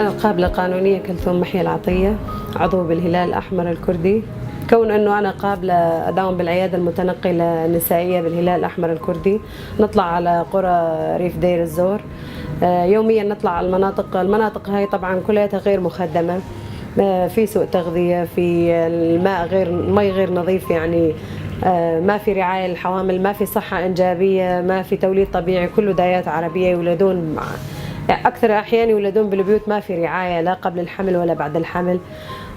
أنا القابلة القانونية كلثوم محي العطية، عضو بالهلال الأحمر الكردي. كون أنه أنا قابلة أداوم بالعيادة المتنقلة النسائية بالهلال الأحمر الكردي، نطلع على قرى ريف دير الزور، يوميا نطلع على المناطق هاي طبعا كلها غير مخدمة، في سوء تغذية، في المي غير نظيف، يعني ما في رعاية للحوامل، ما في صحة إنجابية، ما في توليد طبيعي، كله دايات عربية يولدون أكثر أحيان يولدون بالبيوت، ما في رعاية لا قبل الحمل ولا بعد الحمل،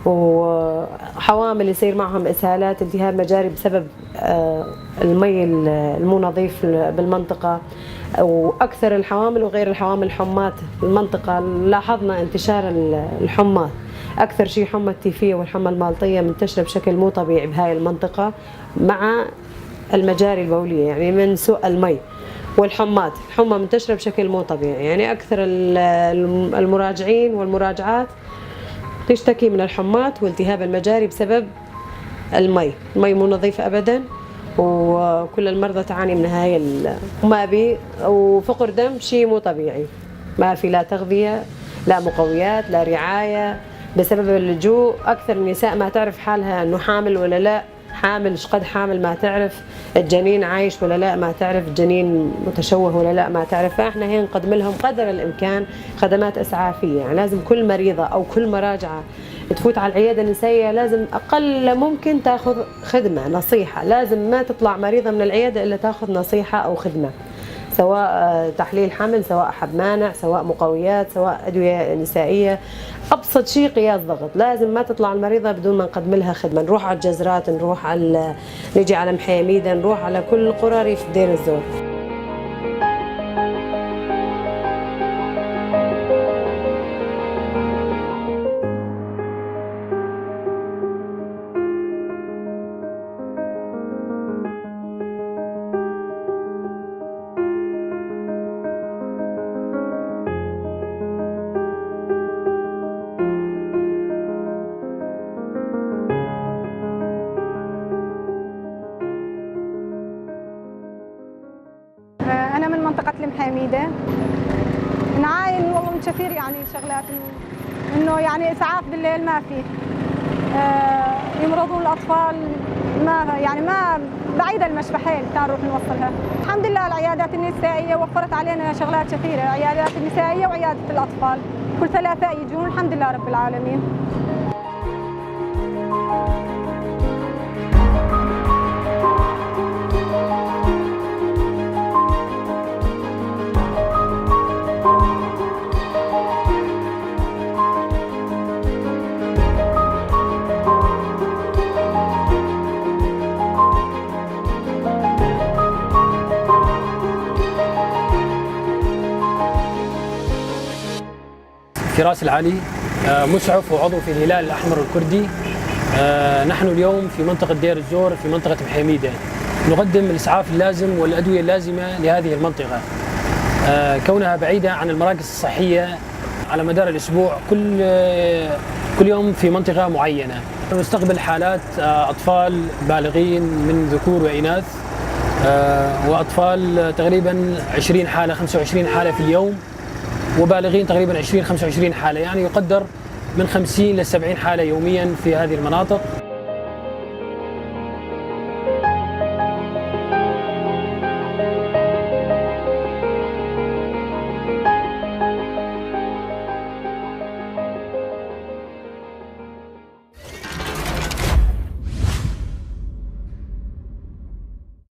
وحوامل يصير معهم إسهالات التهاب مجاري بسبب المي المو نظيف بالمنطقة. وأكثر الحوامل وغير الحوامل حمات المنطقة، لاحظنا انتشار الحمات، أكثر شيء حمى التيفية والحمى المالطية منتشرة بشكل مو طبيعي بهاي المنطقة مع المجاري البولية، يعني من سوء المي. والحمات، الحمى منتشرة بشكل مو طبيعي، يعني أكثر المراجعين والمراجعات تشتكي من الحمات والتهاب المجاري بسبب المي مو نظيف أبدا، وكل المرضى تعاني من هاي وما بي، وفقر دم شيء مو طبيعي، ما في لا تغذية لا مقويات لا رعاية بسبب اللجوء. أكثر النساء ما تعرف حالها أنه حامل ولا لا، حامل شقد حامل ما تعرف، الجنين عايش ولا لا ما تعرف، الجنين متشوه ولا لا ما تعرف. فاحنا هنا نقدم لهم قدر الامكان خدمات اسعافيه، يعني لازم كل مريضه او كل مراجعه تفوت على العياده النسائيه لازم اقل ممكن تاخذ خدمه نصيحه، لازم ما تطلع مريضه من العياده الا تاخذ نصيحه او خدمه، سواء تحليل حمل، سواء حب مانع، سواء مقويات، سواء ادويه نسائيه، ابسط شيء قياس ضغط. لازم ما تطلع المريضه بدون ما نقدم لها خدمه. نروح على الجزرات، نروح على نجي على محيميده، نروح على كل قرى ريف دير الزور. أنا من منطقة المحاميدة، نعاين والله من كثير يعني شغلات، إنه يعني إسعاف بالليل ما في، يمرضون الأطفال، ما بعيدة المشفى حيل نروح نوصلها. الحمد لله العيادات النسائية وفرت علينا شغلات كثيرة، عيادات النسائية وعيادة الأطفال كل 3 يجون، الحمد لله رب العالمين. فراس العلي، مسعف وعضو في الهلال الأحمر الكردي. نحن اليوم في منطقة دير الزور في منطقة محيميدة، نقدم الإسعاف اللازم والأدوية اللازمة لهذه المنطقة، كونها بعيدة عن المراكز الصحية على مدار الأسبوع. كل يوم في منطقة معينة نستقبل حالات أطفال بالغين من ذكور وإناث، وأطفال تقريبا 20 حالة 25 حالة في اليوم، وبالغين تقريبا 20-25 حالة، يعني يقدر من 50 ل 70 حالة يوميا في هذه المناطق.